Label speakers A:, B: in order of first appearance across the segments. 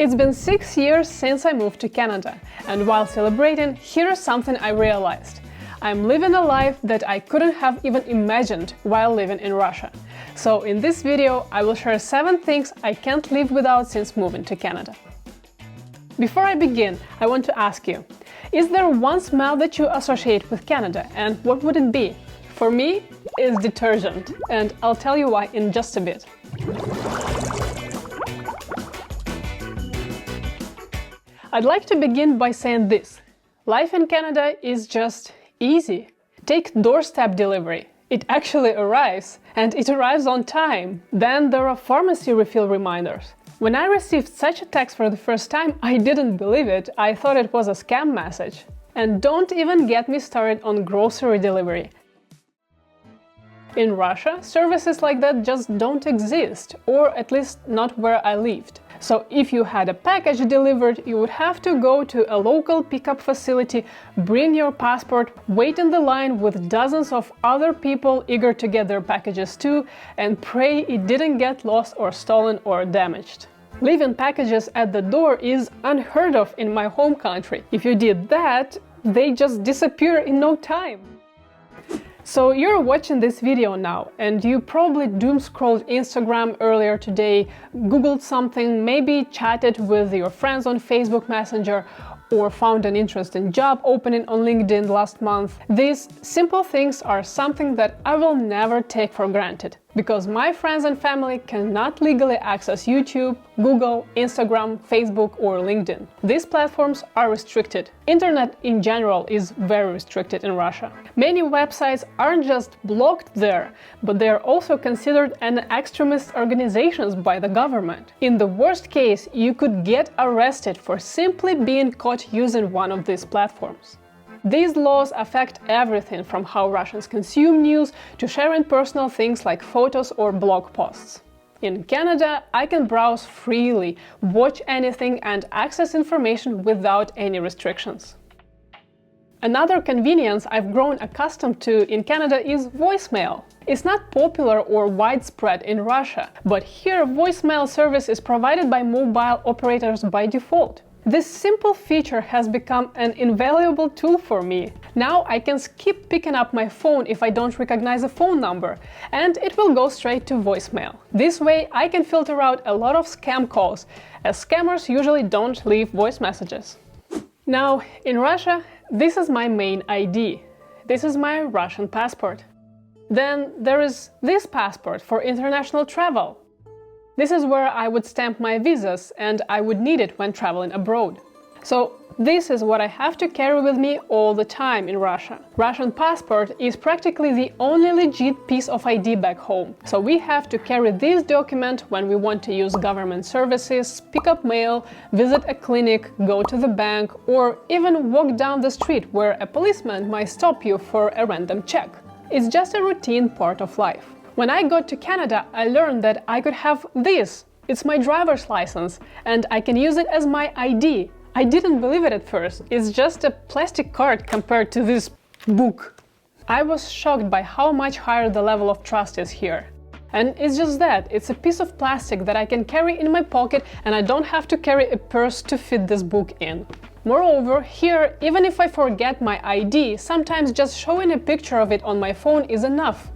A: It's been 6 years since I moved to Canada, and while celebrating, here's something I realized. I'm living a life that I couldn't have even imagined while living in Russia. So in this video, I will share 7 things I can't live without since moving to Canada. Before I begin, I want to ask you, is there one smell that you associate with Canada, and what would it be? For me, it's detergent, and I'll tell you why in just a bit. I'd like to begin by saying this. Life in Canada is just easy. Take doorstep delivery. It actually arrives, and it arrives on time. Then there are pharmacy refill reminders. When I received such a text for the first time, I didn't believe it. I thought it was a scam message. And don't even get me started on grocery delivery. In Russia, services like that just don't exist, or at least not where I lived. So if you had a package delivered, you would have to go to a local pickup facility, bring your passport, wait in the line with dozens of other people eager to get their packages too, and pray it didn't get lost or stolen or damaged. Leaving packages at the door is unheard of in my home country. If you did that, they just disappear in no time. So you're watching this video now, and you probably doom-scrolled Instagram earlier today, googled something, maybe chatted with your friends on Facebook Messenger, or found an interesting job opening on LinkedIn last month. These simple things are something that I will never take for granted, because my friends and family cannot legally access YouTube, Google, Instagram, Facebook or LinkedIn. These platforms are restricted. Internet in general is very restricted in Russia. Many websites aren't just blocked there, but they are also considered an extremist organizations by the government. In the worst case, you could get arrested for simply being caught using one of these platforms. These laws affect everything from how Russians consume news to sharing personal things like photos or blog posts. In Canada, I can browse freely, watch anything and access information without any restrictions. Another convenience I've grown accustomed to in Canada is voicemail. It's not popular or widespread in Russia, but here voicemail service is provided by mobile operators by default. This simple feature has become an invaluable tool for me. Now I can skip picking up my phone if I don't recognize a phone number, and it will go straight to voicemail. This way I can filter out a lot of scam calls, as scammers usually don't leave voice messages. Now, in Russia, this is my main ID. This is my Russian passport. Then there is this passport for international travel. This is where I would stamp my visas, and I would need it when traveling abroad. So this is what I have to carry with me all the time in Russia. Russian passport is practically the only legit piece of ID back home. So we have to carry this document when we want to use government services, pick up mail, visit a clinic, go to the bank, or even walk down the street where a policeman might stop you for a random check. It's just a routine part of life. When I got to Canada, I learned that I could have this. It's my driver's license, and I can use it as my ID. I didn't believe it at first. It's just a plastic card compared to this book. I was shocked by how much higher the level of trust is here. And it's just that, it's a piece of plastic that I can carry in my pocket, and I don't have to carry a purse to fit this book in. Moreover, here, even if I forget my ID, sometimes just showing a picture of it on my phone is enough.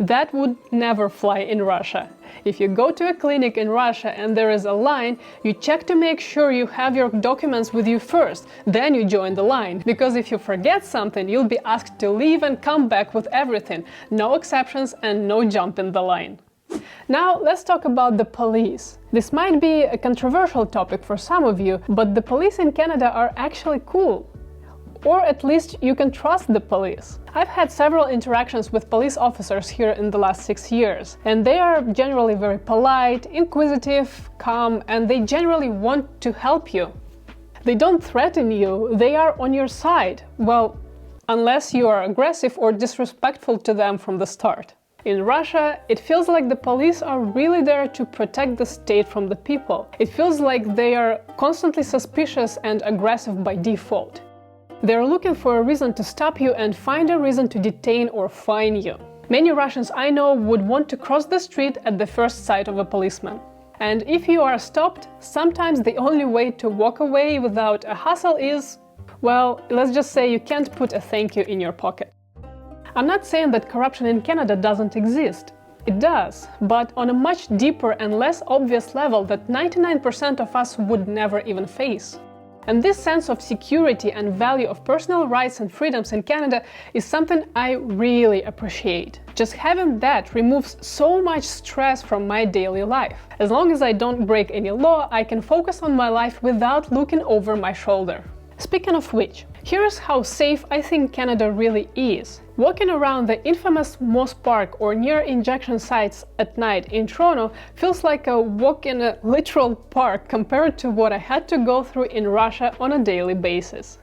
A: That would never fly in Russia. If you go to a clinic in Russia and there is a line, you check to make sure you have your documents with you first, then you join the line. Because if you forget something, you'll be asked to leave and come back with everything. No exceptions and no jump in the line. Now let's talk about the police. This might be a controversial topic for some of you, but the police in Canada are actually cool. Or at least you can trust the police. I've had several interactions with police officers here in the last 6 years, and they are generally very polite, inquisitive, calm, and they generally want to help you. They don't threaten you, they are on your side. Well, unless you are aggressive or disrespectful to them from the start. In Russia, it feels like the police are really there to protect the state from the people. It feels like they are constantly suspicious and aggressive by default. They're looking for a reason to stop you and find a reason to detain or fine you. Many Russians I know would want to cross the street at the first sight of a policeman. And if you are stopped, sometimes the only way to walk away without a hassle is, well, let's just say you can't put a thank you in your pocket. I'm not saying that corruption in Canada doesn't exist. It does, but on a much deeper and less obvious level that 99% of us would never even face. And this sense of security and value of personal rights and freedoms in Canada is something I really appreciate. Just having that removes so much stress from my daily life. As long as I don't break any law, I can focus on my life without looking over my shoulder. Speaking of which, here's how safe I think Canada really is. Walking around the infamous Moss Park or near injection sites at night in Toronto feels like a walk in a literal park compared to what I had to go through in Russia on a daily basis.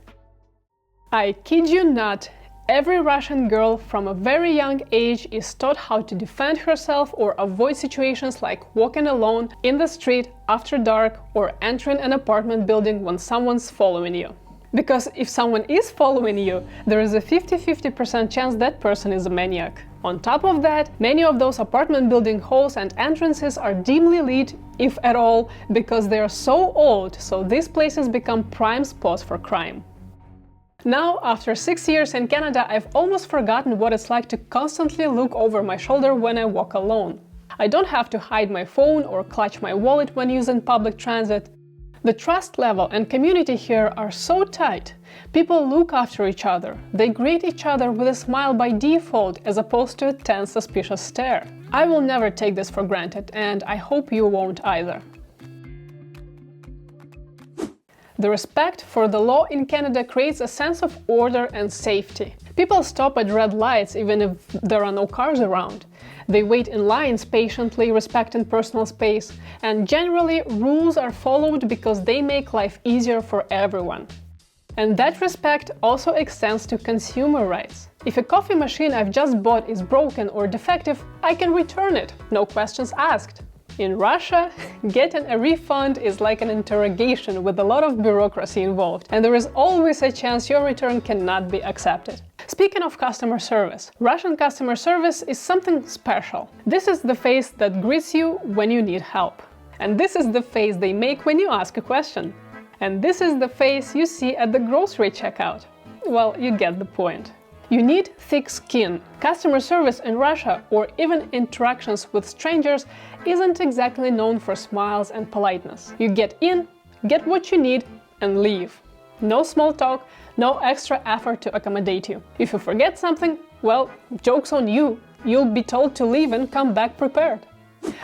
A: I kid you not, every Russian girl from a very young age is taught how to defend herself or avoid situations like walking alone in the street after dark or entering an apartment building when someone's following you. Because if someone is following you, there is a 50-50% chance that person is a maniac. On top of that, many of those apartment building halls and entrances are dimly lit, if at all, because they are so old, so these places become prime spots for crime. Now, after 6 years in Canada, I've almost forgotten what it's like to constantly look over my shoulder when I walk alone. I don't have to hide my phone or clutch my wallet when using public transit. The trust level and community here are so tight. People look after each other. They greet each other with a smile by default as opposed to a tense, suspicious stare. I will never take this for granted, and I hope you won't either. The respect for the law in Canada creates a sense of order and safety. People stop at red lights even if there are no cars around. They wait in lines patiently, respecting personal space, and generally rules are followed because they make life easier for everyone. And that respect also extends to consumer rights. If a coffee machine I've just bought is broken or defective, I can return it, no questions asked. In Russia, getting a refund is like an interrogation with a lot of bureaucracy involved, and there is always a chance your return cannot be accepted. Speaking of customer service, Russian customer service is something special. This is the face that greets you when you need help. And this is the face they make when you ask a question. And this is the face you see at the grocery checkout. Well, you get the point. You need thick skin. Customer service in Russia, or even interactions with strangers, isn't exactly known for smiles and politeness. You get in, get what you need, and leave. No small talk, no extra effort to accommodate you. If you forget something, well, joke's on you. You'll be told to leave and come back prepared.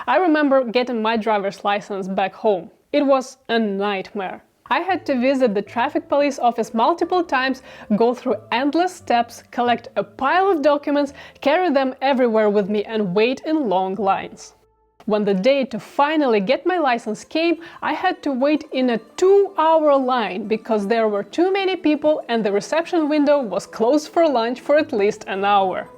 A: I remember getting my driver's license back home. It was a nightmare. I had to visit the traffic police office multiple times, go through endless steps, collect a pile of documents, carry them everywhere with me, and wait in long lines. When the day to finally get my license came, I had to wait in a 2-hour line because there were too many people and the reception window was closed for lunch for at least an hour.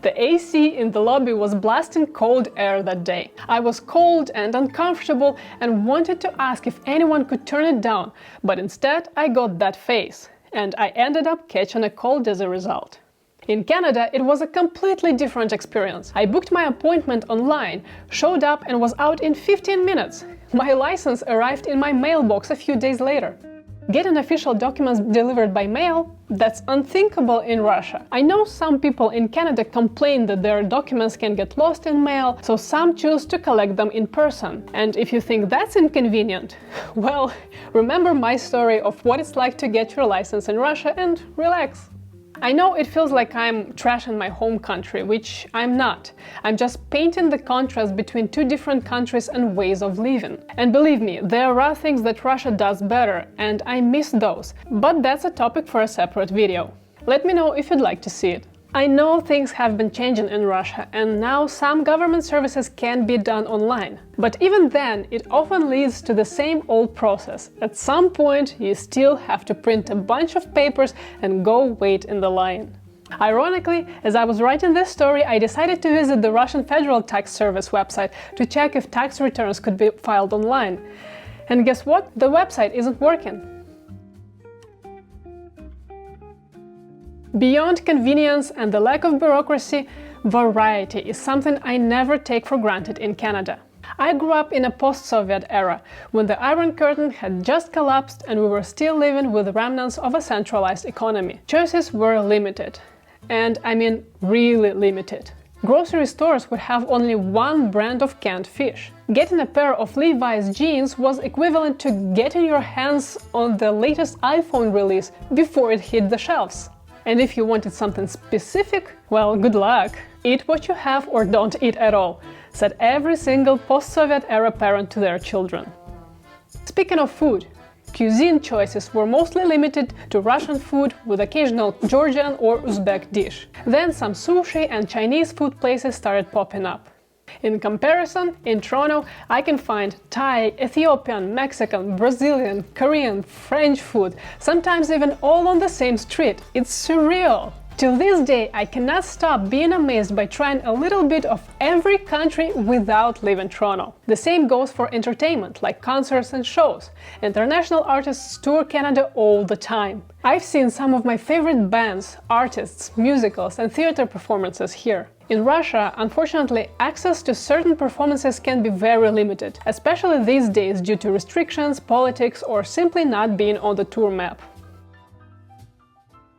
A: The AC in the lobby was blasting cold air that day. I was cold and uncomfortable and wanted to ask if anyone could turn it down, but instead I got that face, and I ended up catching a cold as a result. In Canada, it was a completely different experience. I booked my appointment online, showed up and was out in 15 minutes. My license arrived in my mailbox a few days later. Getting official documents delivered by mail? That's unthinkable in Russia. I know some people in Canada complain that their documents can get lost in mail, so some choose to collect them in person. And if you think that's inconvenient, well, remember my story of what it's like to get your license in Russia and relax. I know it feels like I'm trashing my home country, which I'm not. I'm just painting the contrast between two different countries and ways of living. And believe me, there are things that Russia does better, and I miss those. But that's a topic for a separate video. Let me know if you'd like to see it. I know things have been changing in Russia, and now some government services can be done online. But even then, it often leads to the same old process. At some point, you still have to print a bunch of papers and go wait in the line. Ironically, as I was writing this story, I decided to visit the Russian Federal Tax Service website to check if tax returns could be filed online. And guess what? The website isn't working. Beyond convenience and the lack of bureaucracy, variety is something I never take for granted in Canada. I grew up in a post-Soviet era, when the Iron Curtain had just collapsed and we were still living with the remnants of a centralized economy. Choices were limited. And I mean really limited. Grocery stores would have only one brand of canned fish. Getting a pair of Levi's jeans was equivalent to getting your hands on the latest iPhone release before it hit the shelves. And if you wanted something specific, well, good luck. Eat what you have or don't eat at all, said every single post-Soviet era parent to their children. Speaking of food, cuisine choices were mostly limited to Russian food with occasional Georgian or Uzbek dish. Then some sushi and Chinese food places started popping up. In comparison, in Toronto, I can find Thai, Ethiopian, Mexican, Brazilian, Korean, French food, sometimes even all on the same street. It's surreal! Till this day, I cannot stop being amazed by trying a little bit of every country without leaving Toronto. The same goes for entertainment, like concerts and shows. International artists tour Canada all the time. I've seen some of my favorite bands, artists, musicals and theater performances here. In Russia, unfortunately, access to certain performances can be very limited, especially these days due to restrictions, politics or simply not being on the tour map.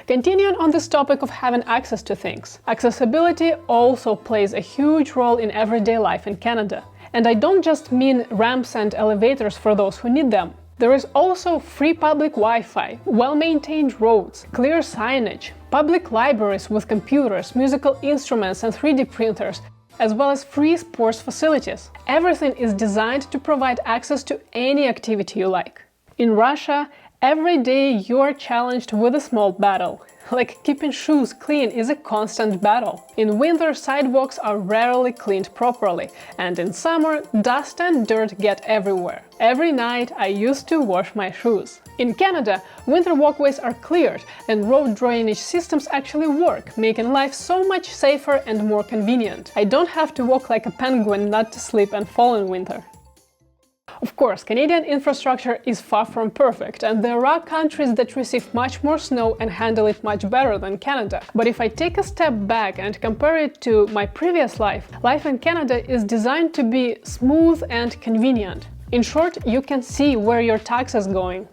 A: Continuing on this topic of having access to things, accessibility also plays a huge role in everyday life in Canada. And I don't just mean ramps and elevators for those who need them. There is also free public Wi-Fi, well-maintained roads, clear signage, public libraries with computers, musical instruments and 3D printers, as well as free sports facilities. Everything is designed to provide access to any activity you like. In Russia, every day you are challenged with a small battle. Like keeping shoes clean is a constant battle. In winter, sidewalks are rarely cleaned properly, and in summer, dust and dirt get everywhere. Every night I used to wash my shoes. In Canada, winter walkways are cleared and road drainage systems actually work, making life so much safer and more convenient. I don't have to walk like a penguin not to slip and fall in winter. Of course, Canadian infrastructure is far from perfect, and there are countries that receive much more snow and handle it much better than Canada. But if I take a step back and compare it to my previous life in Canada is designed to be smooth and convenient. In short, you can see where your tax is going.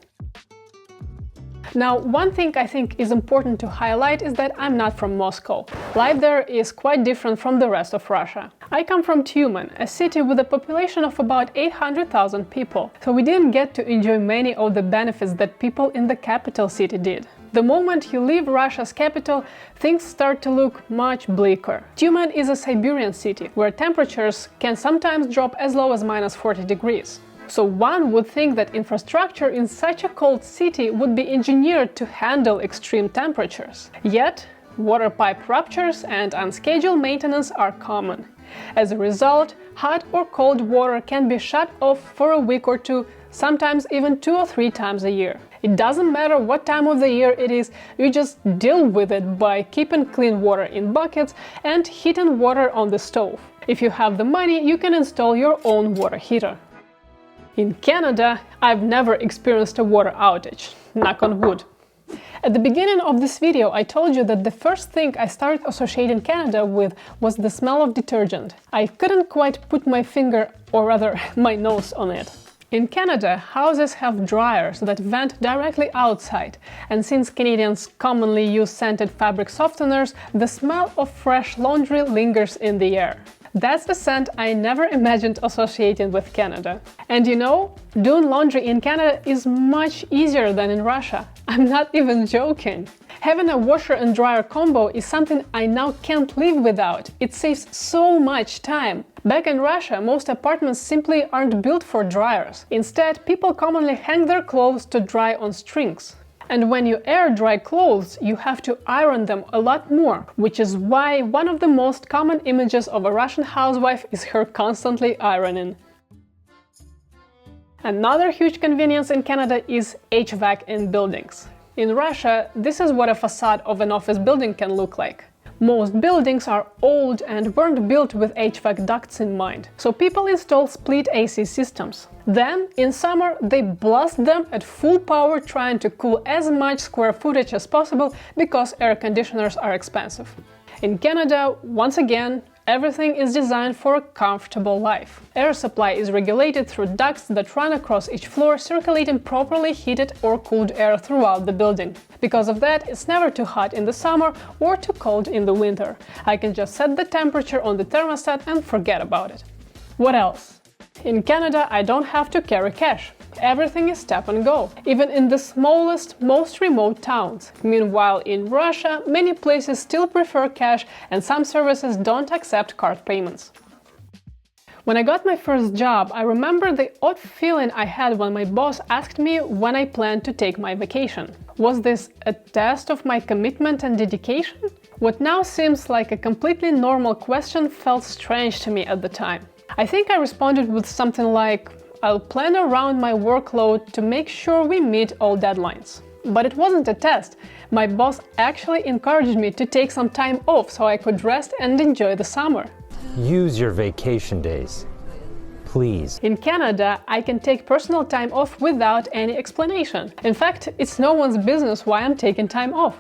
A: Now, one thing I think is important to highlight is that I'm not from Moscow. Life there is quite different from the rest of Russia. I come from Tyumen, a city with a population of about 800,000 people, so we didn't get to enjoy many of the benefits that people in the capital city did. The moment you leave Russia's capital, things start to look much bleaker. Tyumen is a Siberian city, where temperatures can sometimes drop as low as -40 degrees. So one would think that infrastructure in such a cold city would be engineered to handle extreme temperatures. Yet, water pipe ruptures and unscheduled maintenance are common. As a result, hot or cold water can be shut off for a week or two, sometimes even 2 or 3 times a year. It doesn't matter what time of the year it is, you just deal with it by keeping clean water in buckets and heating water on the stove. If you have the money, you can install your own water heater. In Canada, I've never experienced a water outage, knock on wood. At the beginning of this video, I told you that the first thing I started associating Canada with was the smell of detergent. I couldn't quite put my finger, or rather my nose, on it. In Canada, houses have dryers that vent directly outside, and since Canadians commonly use scented fabric softeners, the smell of fresh laundry lingers in the air. That's the scent I never imagined associating with Canada. And you know, doing laundry in Canada is much easier than in Russia. I'm not even joking. Having a washer and dryer combo is something I now can't live without. It saves so much time. Back in Russia, most apartments simply aren't built for dryers. Instead, people commonly hang their clothes to dry on strings. And when you air dry clothes, you have to iron them a lot more, which is why one of the most common images of a Russian housewife is her constantly ironing. Another huge convenience in Canada is HVAC in buildings. In Russia, this is what a facade of an office building can look like. Most buildings are old and weren't built with HVAC ducts in mind, so people install split AC systems. Then, in summer, they blast them at full power trying to cool as much square footage as possible because air conditioners are expensive. In Canada, once again, everything is designed for a comfortable life. Air supply is regulated through ducts that run across each floor, circulating properly heated or cooled air throughout the building. Because of that, it's never too hot in the summer or too cold in the winter. I can just set the temperature on the thermostat and forget about it. What else? In Canada, I don't have to carry cash. Everything is tap and go, even in the smallest, most remote towns. Meanwhile, in Russia, many places still prefer cash and some services don't accept card payments. When I got my first job, I remember the odd feeling I had when my boss asked me when I planned to take my vacation. Was this a test of my commitment and dedication? What now seems like a completely normal question felt strange to me at the time. I think I responded with something like, "I'll plan around my workload to make sure we meet all deadlines." But it wasn't a test. My boss actually encouraged me to take some time off so I could rest and enjoy the summer.
B: Use your vacation days, please.
A: In Canada, I can take personal time off without any explanation. In fact, it's no one's business why I'm taking time off.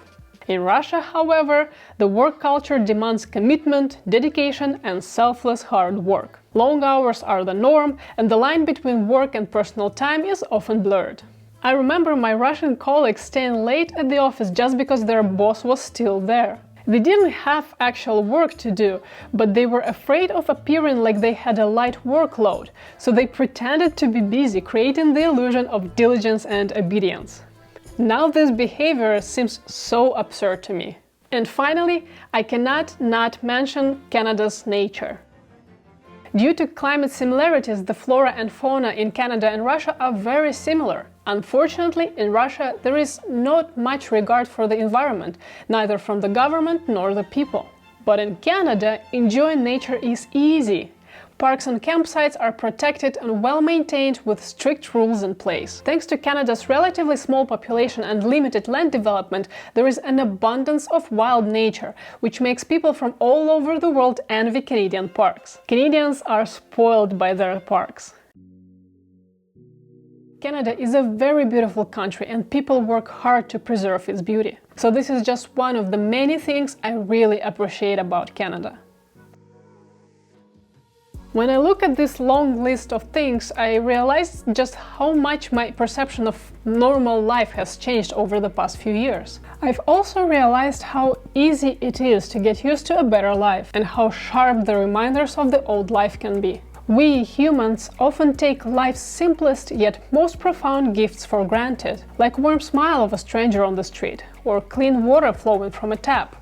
A: In Russia, however, the work culture demands commitment, dedication, and selfless hard work. Long hours are the norm, and the line between work and personal time is often blurred. I remember my Russian colleagues staying late at the office just because their boss was still there. They didn't have actual work to do, but they were afraid of appearing like they had a light workload, so they pretended to be busy, creating the illusion of diligence and obedience. Now this behavior seems so absurd to me. And finally, I cannot not mention Canada's nature. Due to climate similarities, the flora and fauna in Canada and Russia are very similar. Unfortunately, in Russia, there is not much regard for the environment, neither from the government nor the people. But in Canada, enjoying nature is easy. Parks and campsites are protected and well maintained with strict rules in place. Thanks to Canada's relatively small population and limited land development, there is an abundance of wild nature, which makes people from all over the world envy Canadian parks. Canadians are spoiled by their parks. Canada is a very beautiful country and people work hard to preserve its beauty. So this is just one of the many things I really appreciate about Canada. When I look at this long list of things, I realize just how much my perception of normal life has changed over the past few years. I've also realized how easy it is to get used to a better life and how sharp the reminders of the old life can be. We humans often take life's simplest yet most profound gifts for granted, like a warm smile of a stranger on the street, or clean water flowing from a tap,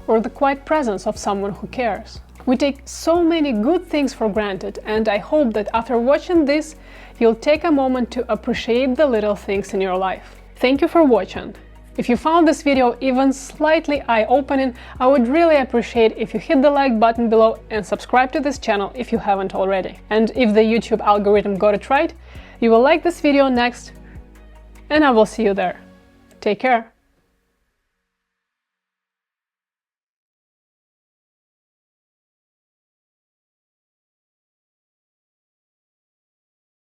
A: or the quiet presence of someone who cares. We take so many good things for granted, and I hope that after watching this, you'll take a moment to appreciate the little things in your life. Thank you for watching. If you found this video even slightly eye-opening, I would really appreciate if you hit the like button below and subscribe to this channel if you haven't already. And if the YouTube algorithm got it right, you will like this video next, and I will see you there. Take care!